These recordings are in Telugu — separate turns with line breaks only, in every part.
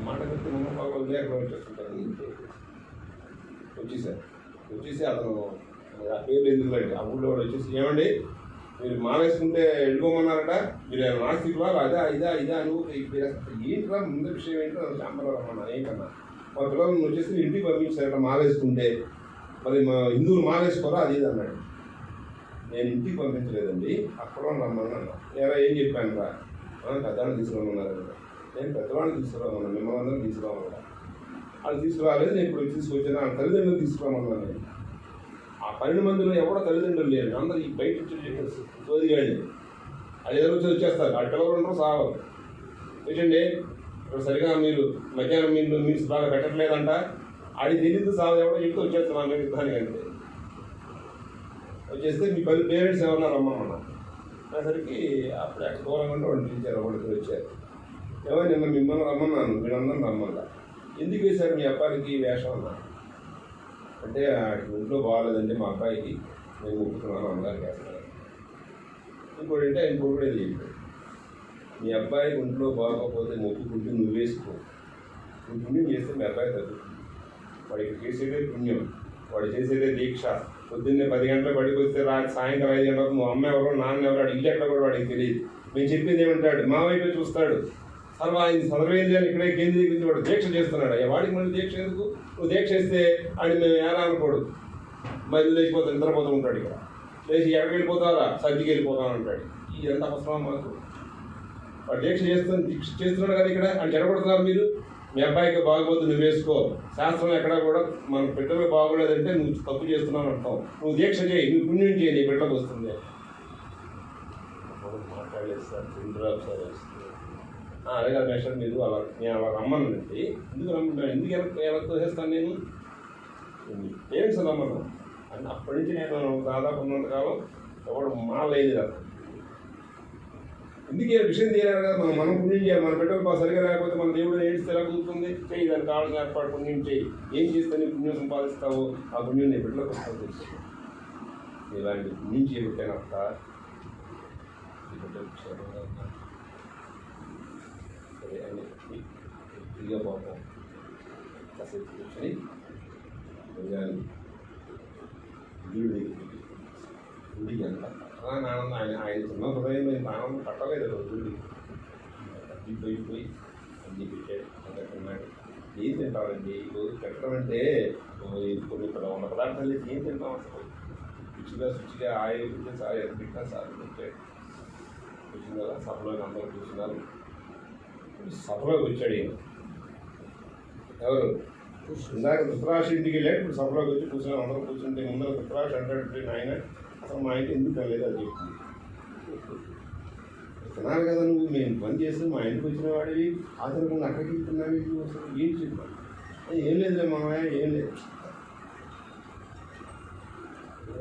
మాట కట్టి మమ్మల్ని వదిలేకుండా వచ్చేస్తుంటారు. వచ్చేసి అతను ఆ పేర్లు ఎందుకులండి ఆ ఊళ్ళో వచ్చేసి ఏమండి మీరు మానేసుకుంటే వెళ్ళిపోమన్నారట, మీరు నాస్తికులా అదా ఇదా నువ్వు ఏంటిరా ముందు విషయం ఏంటో శాంబరావు అన్న ఏంటన్నా మా పిల్లలను వచ్చేసి ఇంటికి పంపించారట మాలేసుకుంటే, మరి మా హిందువులు మాలేసుకోరా అది ఇది అన్నాడు. నేను ఇంటికి పంపించలేదండి, అక్కడ రమ్మన్నా. ఏం చెప్పాను రా, పెద్దవాళ్ళని తీసుకురామన్నారు. నేను పెద్దవాళ్ళని తీసుకురామన్నా, మిమ్మల్ని అందరం తీసుకురామన్నా. వాళ్ళు తీసుకురాలేదు, నేను ఇప్పుడు తీసుకొచ్చాను. ఆ తల్లిదండ్రులు తీసుకురామన్నా. నేను ఆ 12 మందిలో ఎవడో తల్లిదండ్రులు లేరు, అందరూ ఈ బయట చోదిగాడి అది ఎదురు వచ్చేస్తారు. ఆ పిల్లలు ఉండరు సావరు. చూసండి ఇప్పుడు సరిగా మీరు మధ్యాహ్నం మీరు మీల్స్ బాగా పెట్టట్లేదంట, అది తెలియదు సాగు ఎవడో చెప్తే వచ్చేస్తున్నాను మీరు దానికంటే. వచ్చేస్తే మీ పేరెంట్స్ ఎవరన్నా రమ్మన్నా అనేసరికి అప్పుడు అక్కడ దూరంగా ఉంటే వాళ్ళు పిలిచారు, వాళ్ళకి వచ్చారు. ఎవరు నిన్న మిమ్మల్ని రమ్మన్నాను, మీరందరం రమ్మన్నా. ఎందుకు వేశారు మీ అబ్బాయికి వేషం అన్నా అంటే ఇంట్లో బాగాలేదంటే మా అబ్బాయికి నేను మొక్కుతున్నాను అందరికి వేస్తున్నాను. ఇంకోటి అంటే ఇంకోటి కూడా చెప్పాడు, మీ అబ్బాయికి ఒంట్లో బాగోకపోతే మొక్కుకుంటే నువ్వు వేసుకో, నువ్వు పుణ్యం చేస్తే మీ అబ్బాయి తగ్గుతుంది. వాడికి చేసేదే పుణ్యం, వాడు చేసేదే దీక్ష. పొద్దున్నే 10 గంటలకు బడికి వస్తే సాయంత్రం 5 గంటలకు నువ్వు అమ్మ ఎవరో నాన్న ఎవరో ఇల్లు ఎక్కడ కూడా వాడికి తెలియదు. మేము చెప్పింది ఏమంటాడు, మా వైపే చూస్తాడు. సర్వేంద్రియాన్ని ఇక్కడే కేంద్రీకరించి వాడు దీక్ష చేస్తున్నాడు. వాడికి మళ్ళీ దీక్ష ఎందుకు? నువ్వు దీక్ష చేస్తే ఆయన మేము ఎలా అనుకోడు, మళ్ళీ లేచిపోతాడు, నిద్రపోతూ ఉంటాడు. ఇక్కడ లేచి ఎక్కడికి వెళ్ళిపోతారా, సర్దికి వెళ్ళిపోతాను అంటాడు. ఇదంతా అవసరం మాకు? వాడు దీక్ష చేస్తున్నాడు కదా ఇక్కడ, అని చెడగొడుతున్నారు మీరు. మీ అబ్బాయికి బాగోదు నువ్వు వేసుకో, శాస్త్రం ఎక్కడా కూడా మన బిడ్డలకు బాగోలేదంటే నువ్వు తప్పు చేస్తున్నావు అంటావు. నువ్వు దీక్ష చేయి, నువ్వు పుణ్యం చేయి, నీ బిడ్డకు వస్తుంది. మాట్లాడలేదు సార్, ఇంద్రాబ్ సార్ వస్తుంది. అదే కదా మేస్టర్ మీరు అలా నేను అలా రమ్మనండి. ఎందుకు రమ్మంటాను, ఎందుకు ఎలా తోసేస్తాను నేను? పేరెంట్స్ రమ్మను అని అప్పటి నుంచి నేను దాదాపు ఉన్నంతకాలం ఎవరు మాలేదు కదా. ఎందుకు విషయం తీయాలి కదా, మనం పుణ్యం చేయాలి. మన బిడ్డలు సరిగా లేకపోతే మన దేవుడు ఏడిస్తే ఎలా కుదురుతుంది? చేయి, దానికి కావాల్సిన ఏర్పాటు పుణ్యం చేయి. ఏం చేస్తే నీ పుణ్యం సంపాదిస్తావు, ఆ పుణ్యం నీ బిడ్డలకు వస్తుంది. ఇలాంటి పుణ్యం చేయబట్టానక్క సరే అని ఫ్రీగా పోతాం. కాసేపు కూర్చొని గుడికి ఎంత ఆనందం, ఆయన చిన్న హృదయం ఇంత ఆనందం పట్టలేదు. గుడికి పోయి అన్నీ పెట్టాడు, అన్నట్టున్నాడు. ఏం తింటామండి ఈరోజు పెట్టడం అంటే కొన్ని 100 పదార్థాలు వేసి ఏం తింటాం అసలు? శుచిగా ఆయిల్ పెట్టిన సార్ ఎంత పెట్టినా సార్ పెట్టాడు. వచ్చింది కదా సభలోకి అందరూ కూర్చున్నారు. సభలోకి వచ్చాడు ఈయన. ఎవరు? ఇందాక ధృతరాష్ట్ర ఇంటికి వెళ్ళాడు, ఇప్పుడు సభలోకి వచ్చి కూర్చున్నాం. అందరూ కూర్చుంటే ముందర ధృతరాష్ట్ర అంటాడు, ఆయన అసలు మా ఇంటి ఎందుకు వెళ్ళలేదు అని చెప్తుంది. తినాలి కదా నువ్వు, మేము పని చేసి మా ఇంటికి వచ్చిన వాడివి ఆచరణ అక్కడికి వెళ్తున్నావి అసలు ఏంటి చెప్పాను. ఏం లేదులే మామయ్య, ఏం లేదు.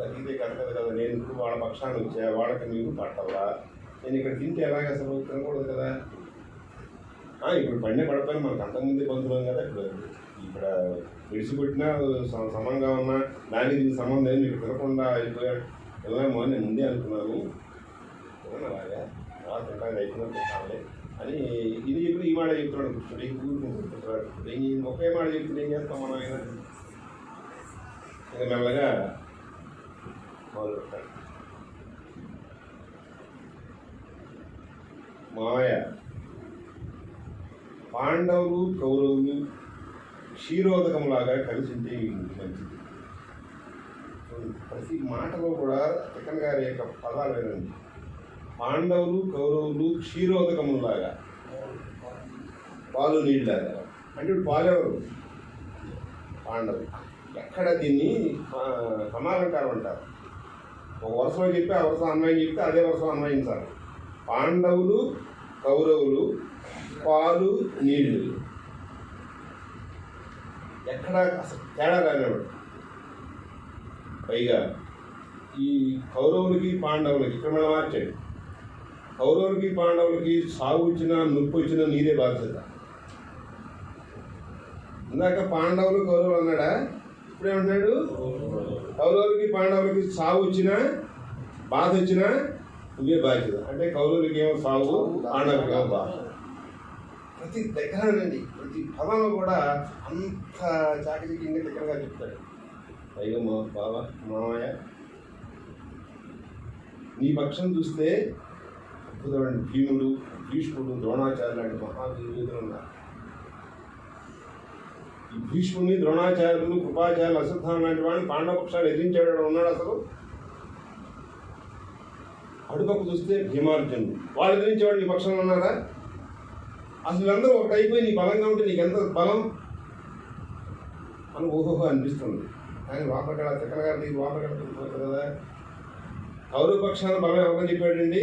అదిదే కరెక్ట్ కదా, నేను ఇప్పుడు వాళ్ళ పక్షాన్ని వచ్చా, వాళ్ళకి నీకు పట్టవా? నేను ఇక్కడ తింటే ఎలాగ అసలు తినకూడదు కదా. ఇప్పుడు పడిపోయిన మనకు అంతకుముందే బంధువులం కదా. ఇక్కడ విడిచిపెట్టినా సమంగా ఉన్నా దానికి దీనికి సంబంధం ఏమి ఇక్కడ తినకుండా అయిపోయాడు వెళ్ళామో అని నేను ముందే అనుకున్నాను. అలాగా తింటాను అయిపోయినా తింటానులే అని ఇది ఇప్పుడు ఈ మాట చెప్తున్నాడు. కూర్చోడు కూర్చుంటున్నాడు. ఒకే మాట చెప్తే ఏం చేస్తాం మనం? అయినా ఇంకా మెల్లగా మొదలు పెట్టాడు. మాయ పాండవులు కౌరవులు క్షీరోదకంలాగా కలిసి ఉంటే మంచిది. ప్రతి మాటలో కూడా జగన్ గారి యొక్క పదాలు వినండి. పాండవులు కౌరవులు క్షీరోదకములాగా, పాలు నీళ్ళలాగా. అంటే ఇప్పుడు పాలెవరు? పాండవులు. ఎక్కడ దీన్ని సమాలంకారం అంటారు. ఒక వరుసలో చెప్పి ఆ వరుస అన్వయం చెప్తే అదే వరుస అన్వయించాలి. పాండవులు కౌరవులు పాలు నీళ్ళు. ఎక్కడ అసలు తేడా రానివాడు. పైగా ఈ కౌరవులకి పాండవులకి ఇక్కడ మనం మార్చాడు. కౌరవులకి పాండవులకి సాగు వచ్చినా నొప్పి వచ్చినా నీరే బాధ్యత. ఇందాక పాండవులు కౌరవులు అన్నాడా, ఇప్పుడేమంటున్నాడు? కౌరవులకి పాండవులకి సాగు వచ్చినా బాధ వచ్చినా నువ్వే బాధ్యత. అంటే కౌరవులకి ఏమో సాగు, పాండవులకి ఏమో బాధ. ప్రతి దగ్గరనండి ప్రతి పదంలో కూడా అంత చాకచక్యంగా దగ్గరగా చెప్తాడు. పైగా మా బావ మామయ్య నీ పక్షం చూస్తే అద్భుతమైన భీముడు, భీష్ముడు, ద్రోణాచార్యులు లాంటి మహావీరులు ఉన్నారు. ఈ భీష్ముని, ద్రోణాచార్యులు, కృపాచార్యులు, అశ్వత్థామ లాంటి వాడిని పాండవ పక్షాలు ఎదిరించేవాడు ఉన్నాడు. అసలు అడుపక్క చూస్తే భీమార్జునుడు, వాళ్ళు ఎదిరించేవాడు నీ పక్షంలో ఉన్నారా? అసలు అందరూ ఒకటి అయిపోయి నీ బలంగా ఉంటే నీకు ఎంత బలం అని ఓహోహో అనిపిస్తుంది. కానీ వాపకడ తిక్కల గారు నీకు వాపకడ తెలిసిపోతుంది కదా. కౌరవ పక్షాన బలం ఎవరని చెప్పాడండి?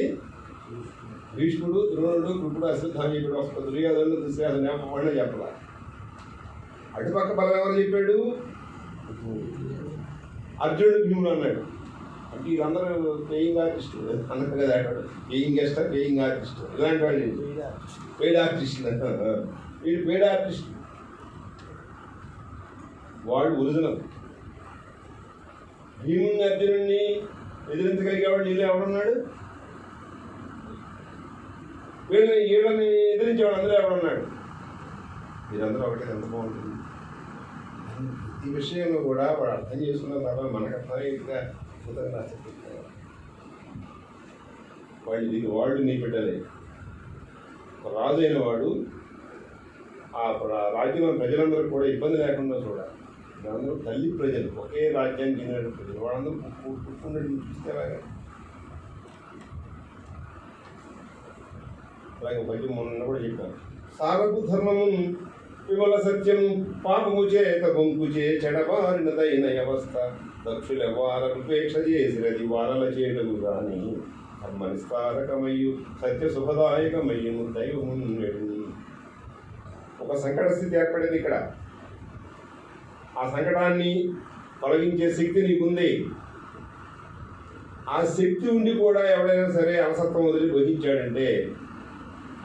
భీష్ముడు, ద్రోణుడు, కృపుడు, అశ్వత్థామ చెప్పాడు. ఒక దుర్యోధనుడు, దుశ్శాసన వాడినే చెప్పాల. అటుపక్క బలం ఎవరు చెప్పాడు? అర్జునుడు, భీముడు అన్నాడు. అంటే వీళ్ళందరూ పేయింగ్ ఆర్టిస్టు అన్నట్టు కదా. అన్నాడు పేయింగ్ గెస్ట్, పేయింగ్ ఆర్టిస్ట్, ఇలాంటి వాళ్ళు పెయిడ్ ఆర్టిస్టులు. వీడు పెయిడ్ ఆర్టిస్ట్, వాడు ఒరిజినల్. భీముని, అర్జునుడిని ఎదిరించగలిగేవాడు నీళ్ళు ఎవడున్నాడు? వీళ్ళని ఎదిరించేవాడు అందరూ ఎవడున్నాడు? మీరందరూ ఒకటి ఎంత బాగుంటుంది. ఈ విషయంలో కూడా వాడు అర్థం చేసుకున్న తర్వాత మనకు అర్థమయ్యేట్టుగా అద్భుతంగా రాసేస్తారు. వాళ్ళు నీ బిడ్డలే. ఒక రాజు అయిన వాడు ఆ రాజ్యంలో ప్రజలందరూ కూడా ఇబ్బంది లేకుండా చూడాలి. అందరూ తల్లి ప్రజలు, ఒకే రాజ్యానికి చెందిన ప్రజలు, వాళ్ళందరూ పుట్టుకున్నట్టు చూస్తే అలాగే పద్యం మొన్న కూడా చెప్పాను. సారపు ధర్మము విమల సత్యం పాపము చేత బొంకుచే చెడబారినదైన వ్యవస్థ దక్షుల వారపేక్ష చేసినది వారల చేటలు గాని ధర్మనిస్తారకమయ్యు సత్య శుభదాయకమయ్యము దైవమున్నడు. ఒక సంకట స్థితి ఏర్పడింది ఇక్కడ. ఆ సంకటాన్ని తొలగించే శక్తి నీకుంది. ఆ శక్తి ఉండి కూడా ఎవడైనా సరే అలసత్వం వదిలి వహించాడంటే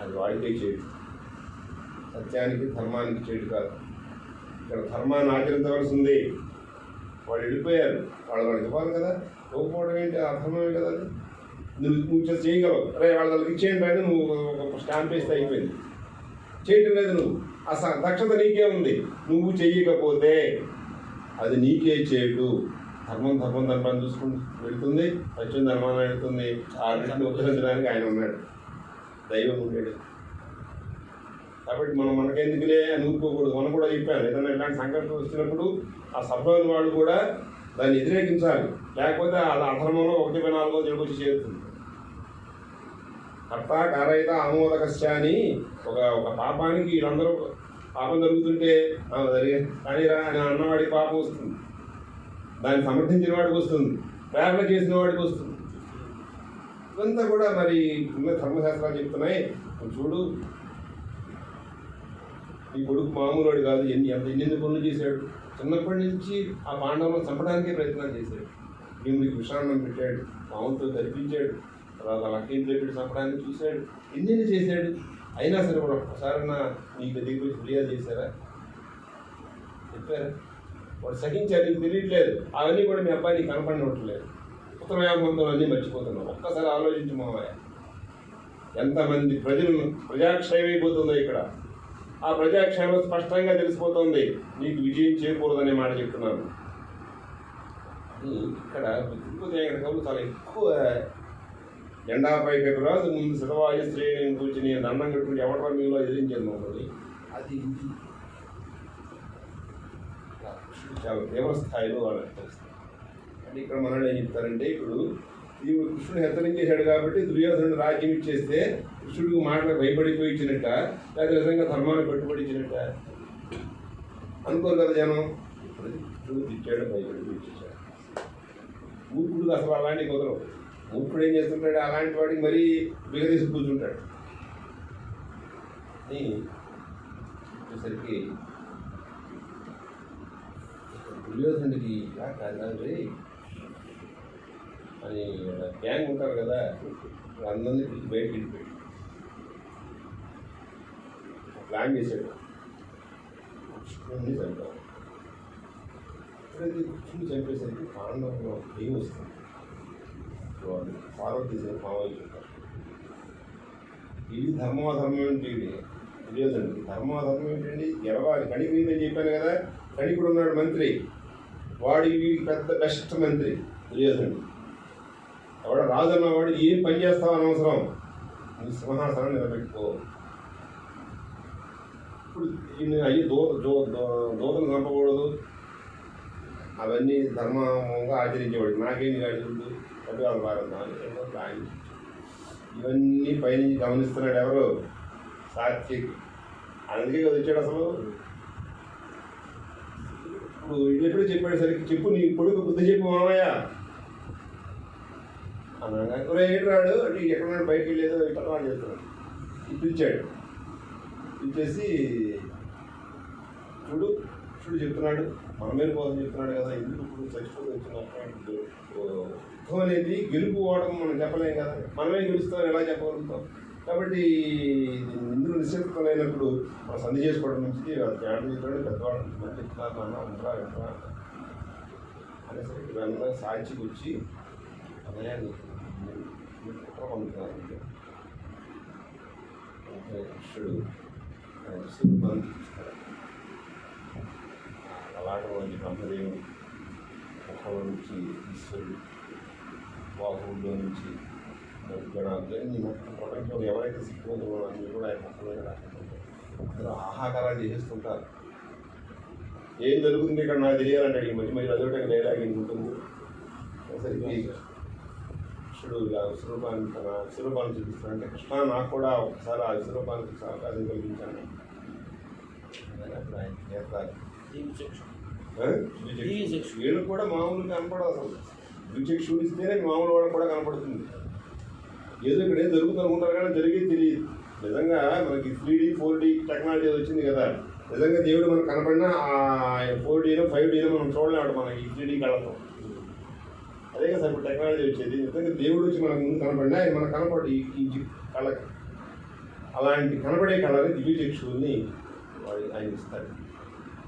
అది వాడికే చేటు. సత్యానికి, ధర్మానికి చేటు కాదు. ఇక్కడ ధర్మాన్ని ఆచరించవలసింది. వాళ్ళు వెళ్ళిపోయారు, వాళ్ళకి ఇవ్వాలి కదా. పోకపోవడం ఏంటి? అధర్మమే కదా. అది నువ్వు చేయగలవు. అరే వాళ్ళకి ఇచ్చేయండి అని నువ్వు ఒక స్టాంప్ వేస్తే అయిపోయింది. చేయటం లేదు నువ్వు. ఆ దక్షత నీకే ఉంది. నువ్వు చెయ్యకపోతే అది నీకే చేటు. ధర్మాన్ని చూసుకుని వెళుతుంది, సత్యం ధర్మాన్ని వెళుతుంది. ఆ రెండింటిని ఉద్ధరించడానికి ఆయన ఉన్నాడు, దైవం ఉండేది. కాబట్టి మనకెందుకులే అని ఊరుకోకూడదు. మనం కూడా చెప్పాను, ఏదైనా ఇలాంటి సంఘటన వచ్చినప్పుడు ఆ సభలోని వాళ్ళు కూడా దాన్ని వ్యతిరేకించాలి. లేకపోతే అది అధర్మంలో 1/4 తిరిగొచ్చి చేరుతుంది. కర్త కారయిత ఆమోదకశ్చ అని ఒక పాపానికి వీళ్ళందరూ పాపం జరుగుతుంటే కానీరా అని అన్నవాడికి పాపం వస్తుంది, దాన్ని సమర్థించిన వాడికి వస్తుంది, ప్రేరణ చేసిన వాడికి వస్తుంది. ఇదంతా కూడా మరి ధర్మశాస్త్రాలు చెప్తున్నాయి. చూడు, ఈ కొడుకు మామూలు వాడు కాదు. ఎన్ని పనులు చేశాడు. చిన్నప్పటి నుంచి ఆ పాండవులను చంపడానికే ప్రయత్నాలు చేశాడు. భీముడికి విషాన్నం పెట్టాడు, పాములతో కల్పించాడు, తర్వాత లక్ష్మీని పెట్టి చంపడానికి చూశాడు. ఎన్ని చేశాడు. అయినా సరే కూడా ఒక్కసారన్నా నీకు దగ్గర ఫిర్యాదు చేశారా? చెప్పారా? వాడు సహించారు, నీకు తెలియట్లేదు. అవన్నీ కూడా మీ అబ్బాయి నీకు కనపడినట్లేదు. ఉత్తర వ్యామోహంలో అన్నీ మర్చిపోతున్నావు. ఒక్కసారి ఆలోచించు మావయ్య, ఎంతమంది ప్రజాక్షయమైపోతుందో ఇక్కడ. ఆ ప్రజాక్షేమం స్పష్టంగా తెలిసిపోతుంది. నీకు విజయం చేకూడదనే మాట చెప్తున్నాను. ఇక్కడ తిరుపతి కవులు చాలా ఎక్కువ జెండాపై రాజు ముందు శివవాయు శ్రేణిని కూర్చి నేను దండం కట్టుకుని ఎవరి మీలో ఎదిరించాను మమ్మల్ని. అది చాలా తీవ్ర స్థాయిలో వాళ్ళకి తెలుస్తుంది. అంటే ఇక్కడ మనల్ని ఏం చెప్తారంటే, ఇప్పుడు కృష్ణుడు హెచ్చరించేశాడు కాబట్టి దుర్యోధనుడు రాజ్యం ఇచ్చేస్తే కృష్ణుడికి మాటలకు భయపడిపోయి ఇచ్చినట్ట, లేదా నిజంగా ధర్మాన్ని పెట్టుబడి ఇచ్చినట్ట అనుకోరు కదా జనం. ఇప్పుడు కృష్ణుడు తిట్టాడు, భయపడిపోయి ఇచ్చేసాడు. మూర్ఖుడు అసలు అలాంటివి కుదరవు. మూర్ఖుడు ఏం చేస్తుంటాడు, అలాంటి వాడికి మరీ బిగదీసి కూర్చుంటాడు. అని వచ్చేసరికి దుర్యోధనుడికి ఇలా కాదు అని గ్యాంగ్ ఉంటారు కదా, అందరినీ పిలిచి బయటకు వెళ్ళిపోయాడు. ప్లాన్ చేశాడు కృష్ణుడిని చంపాడు. ఎప్పుడైతే కృష్ణుడిని చంపేసరికి పాండవులో ఏం వస్తుంది, పార్వతీ మావయ్య చెప్తారు. ఇది ధర్మాధర్మం ఏంటి, దుర్యోధనుడికి. ధర్మం ఏంటండి? గెలవాలి. కణిక నీతి చెప్పాను కదా. కణికుడు ఉన్నాడు మంత్రి, వాడి వీడికి పెద్ద బెస్ట్ మంత్రి దుర్యోధనుడు. ఎవడ రాజు అన్నవాడు ఏం పని చేస్తావు అనవసరం, నీ సింహాసనం నిలబెట్టుకో. ఇప్పుడు ఈయన అయ్యి దూతను చంపకూడదు, అవన్నీ ధర్మంగా ఆచరించేవాడు. నాకేంటి గాడుతుంది అంటే వాళ్ళ భారత ఇవన్నీ పైనుంచి గమనిస్తున్నాడు ఎవరు? సాత్విక్. అందుకే కదా వచ్చాడు అసలు. ఇప్పుడు ఇది ఎప్పుడూ చెప్పాడు సరికి, చెప్పు నీ కొడుకు బుద్ధి చెప్పు మామయ్య అనగా ఏంటి రాడు అంటే ఎక్కడ బయటకు వెళ్ళేదో ఇట్లా వాడు చేస్తున్నాడు. పిలిచాడు, పిలిచేసి చూడు చూడు చెప్తున్నాడు, మన మీద కోసం చెప్తున్నాడు కదా, ఎందుకు ఇప్పుడు చచ్చిపోయి వచ్చినప్పుడు యుద్ధం అనేది గెలుపు ఓవడం మనం చెప్పలేం కదా, మనమే గెలుస్తామని ఎలా చెప్పగలుగుతాం. కాబట్టి ఇందులో నిశ్చితమైనప్పుడు మనం సంధి చేసుకోవడం నుంచి జ్ఞానం చేస్తాడు పెద్దవాడు మంచి ఇస్తున్నారు అన్న ఉంటా ఉంటా అనేసరికి ఇవన్నీ సాక్షికి వచ్చి అన్నయ్య కుట్ర పంపుతున్నారు. కృష్ణుడు బంధిస్తాడు. అలాంటి నుంచి బ్రహ్మదేవుడు ముఖంలో నుంచి ఈశ్వరుడు, బాహువుల్లో నుంచి గణాలు నీ మొత్తం ప్రపంచంలో ఎవరైతే సిక్కుతుందో అన్నీ కూడా ఆయన మొక్కలు అందరూ ఆహాకారాలు చేసేస్తుంటారు. ఏం జరుగుతుంది ఇక్కడ నాకు తెలియాలంటే ఈ మధ్య మధ్య అదొకటి లేలాగి ఉంటుంది. సరికి కృష్ణుడు విశ్వరూపాన్ని తన విశ్వరూపాన్ని చూపిస్తాడంటే, కృష్ణ నాకు కూడా ఒకసారి ఆ విశ్వరూపానికి అవకాశం కలిగించాను. అప్పుడు ఆయన చేస్తారు. వీళ్ళు కూడా మామూలుగా కనపడదు అసలు. ద్విచక్షుడు ఇస్తేనే మామూలు వాడు కూడా కనపడుతుంది. ఏదో ఇక్కడ ఏం జరుగుతుంది అనుకుంటారు కానీ జరిగేది తెలియదు. నిజంగా మనకి 3D 4D టెక్నాలజీ వచ్చింది కదా, నిజంగా దేవుడు మనకు కనపడినా ఆ 4Dనో 5Dనో మనం చూడలేము మనకి 3D కళ్ళతో. అదే కదా ఇప్పుడు టెక్నాలజీ వచ్చేది. నిజంగా దేవుడు వచ్చి మనకు ముందు కనపడినా ఆయన మనకు కనపడు ఈ కళ్ళకి. అలాంటి కనపడే కళని దివ్యచక్షువుని వాడు ఆయన ఇస్తాడు.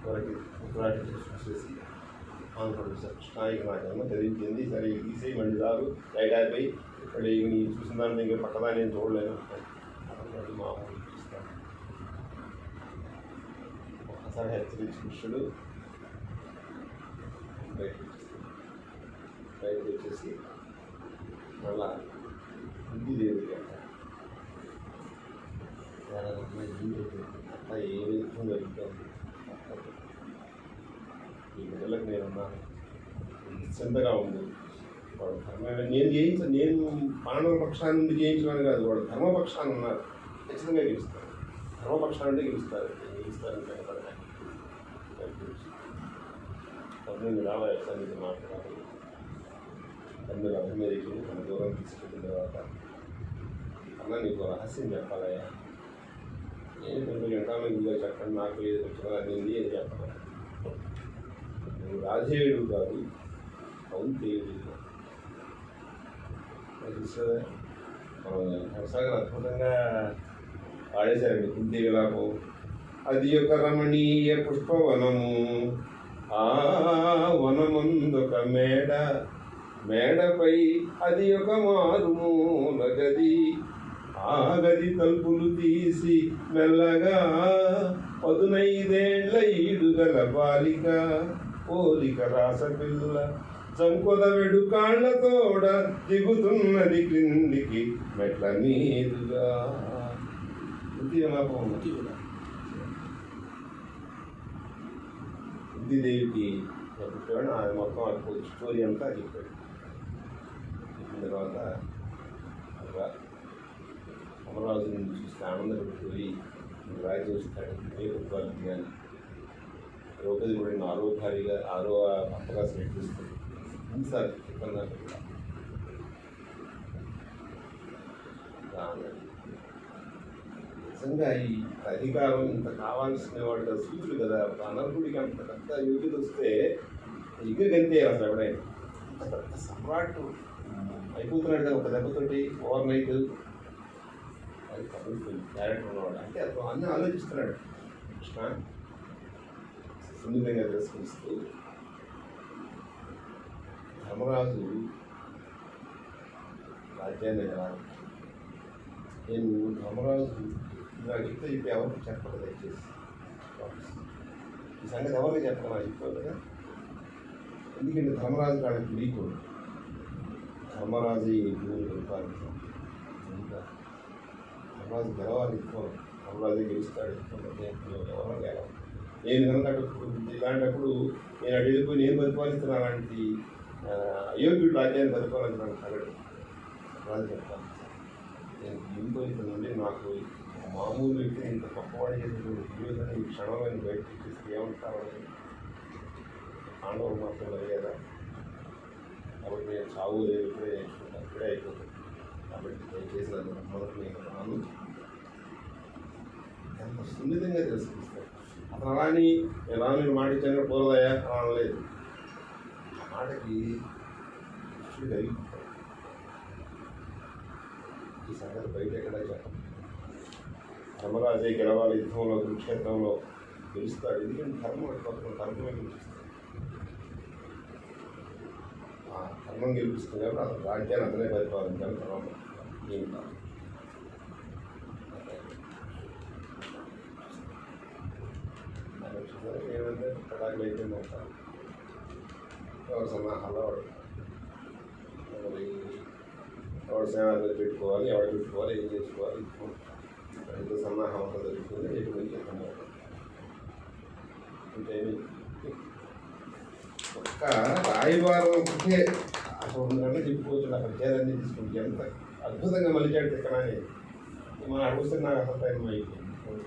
మనకి ఉత్తరాటి చేసి ఆంధ్రప్రదేశ్ కృష్ణాయికి నాకేమో తెలియించింది, సరే తీసేయి మళ్ళీ రాదు లైట్ అయిపోయి ఇక్కడ నీ చూసిన దాని దగ్గర పక్కదా నేను చూడలేను మామూలు ఇస్తాను. ఒకసారి హెచ్చరించి కృష్ణుడు బయటకు వచ్చేసి మళ్ళా కుంతీదేవికి అట్లా ఏ విధంగా జరుగుతుంది, ఈ బిడ్డలకు నేనున్నాను, నిశ్చింతగా ఉంది. వాడు నేను మానవ పక్షాన్ని నుండి జయించడానికి కాదు, వాడు ధర్మపక్షాన్ని ఉన్నారు, ఖచ్చితంగా గెలుస్తారు. ధర్మపక్షాన్ని అంటే గెలుస్తారు, గెలుస్తారంటే పన్నెండు రావాలి సన్నిధి మాట్లాడాలి. తొమ్మిది అభిమేరికి తన దూరం తీసుకెళ్ళిన తర్వాత అన్న నీకు రహస్యం చెప్పాలయ్యా, నేను 2 గంటల ముందుగా చెప్పండి, నాకు ఏది వచ్చినా అనింది అని చెప్పాలి. నువ్వు రాజేయుడు కాదు, కౌంతేయుడు. కొనసాగం అద్భుతంగా ఆడేశారండి కుంతి విలాపం. అది ఒక రమణీయ పుష్పవనము, ఆ వనమందొక మేడ, మేడపై అది ఒక మారుమూల గది, ఆ గది తలుపులు తీసి మెల్లగా 15 ఈడుగల బాలిక, పోలిక రాసపిల్ల చంకొద వెడు కాళ్లతోడ దిగుతున్నది క్రిందికి మెట్ల మీదుగా. కుంతీదేవికి చెప్పాడు, అది మొత్తం స్టోరీ అంతా చెప్పాడు. చెప్పిన తర్వాత అమరావతిని చూస్తే ఆనందపడిపోయి రాజ్యం వస్తాడు పుత్రాలు కానీ ద్రౌపది కూడా 6వ భారీగా 6వ అప్పగా సెలెక్ట్ చేస్తుంది. సార్ చెప్పండి నిజంగా ఈ అధికారం ఇంత కావాల్సిన వాడు కదా, సూచులు కదా, అనర్హుడికి అంత పెద్ద యోగ్యత వస్తే ఎగిరి గంతే అసలు ఎవడైనా. పెద్ద సమ్రాట్ అయిపోతున్నాడు కదా ఒక దెబ్బతోటి ఓవర్ నైట్. అది క్యారెక్టర్ ఉన్నవాడు అంటే అతను అన్నీ ఆలోచిస్తున్నాడు. కృష్ణ సున్నితంగా తిరస్కరిస్తూ ధర్మరాజు రాజ్యాన్ని ఎలా నేను ధర్మరాజు నాకు చెప్తే చెప్పి ఎవరికి చెప్పదు దయచేసి. ఈ సంగతి ఎవరికి చెప్పను నాకు చెప్పావు కదా. ఎందుకంటే ధర్మరాజు కాడికి లీకుడు ధర్మరాజు ఈ భూమి పరిపాలించాం. ఇంకా ధర్మరాజు గెలవాలి ఇస్తాను, ధర్మరాజు గెలుస్తాడు ఎవరో గెలవాలి. నేను కనుక ఇలాంటప్పుడు నేను అటు వెళ్ళిపోయి నేను పరిపాలిస్తున్న అలాంటి అయోగ్యుడు రాజ్యాన్ని పరిపాలించడానికి కలడు రాజు చెప్తాను. నేను ఇంత నుండి నాకు మామూలు వ్యక్తి ఇంత గొప్పవాడు చేసినటువంటి జీవితాన్ని ఈ క్షణమైన బయటకు తీసి ఏమంటారని ఆండవులు మాత్రం అయ్యేదా. కాబట్టి నేను చావు లేదు, ఇప్పుడే నేర్చుకుంటాను, ఇప్పుడే అయిపోతుంది. కాబట్టి నేను చేసిన మొదటి నేను రాను ఎంత సున్నితంగా తెలుసుకుంటాను. అతను అలాని నేను రాను మాట ఇచ్చాను పోలదయా అనలేదు. ఆ మాటకి కృష్ణుడు కలిగిపోతాడు. ఈ సంగతి బయట ఎక్కడా చెప్పండి. ధర్మరాజే గెలవాలి, యుద్ధంలో కురుక్షేత్రంలో గెలుస్తాడు. ఎందుకంటే ధర్మమే గెలిపిస్తాడు. ఆ ధర్మం గెలిపిస్తుంది కాబట్టి అతను రాజ్యాన్ని అతనే పరిపాలించాలి. ధర్మం ఏమిటా ఏమంటే కడాకులు అయిపోయింది అంటారు. ఎవరు సన్నాహాల్లో ఎవరు సేనాధిపతి పెట్టుకోవాలి, ఎవరు పెట్టుకోవాలి, ఏం చేసుకోవాలి, ఎంత సన్నాహం అంతా జరుగుతుంది. ఎటువంటి అంటే ఒక్క రాయబారం ఒకటే అసలు 2 గంటలు చెప్పుకోవచ్చు. అక్కడ చేయాలని తీసుకుంటే ఎంత అద్భుతంగా మలిచాడు ఇక్కడ అని మనం అడుగుతున్నా అసలు టైం అయిపోయింది.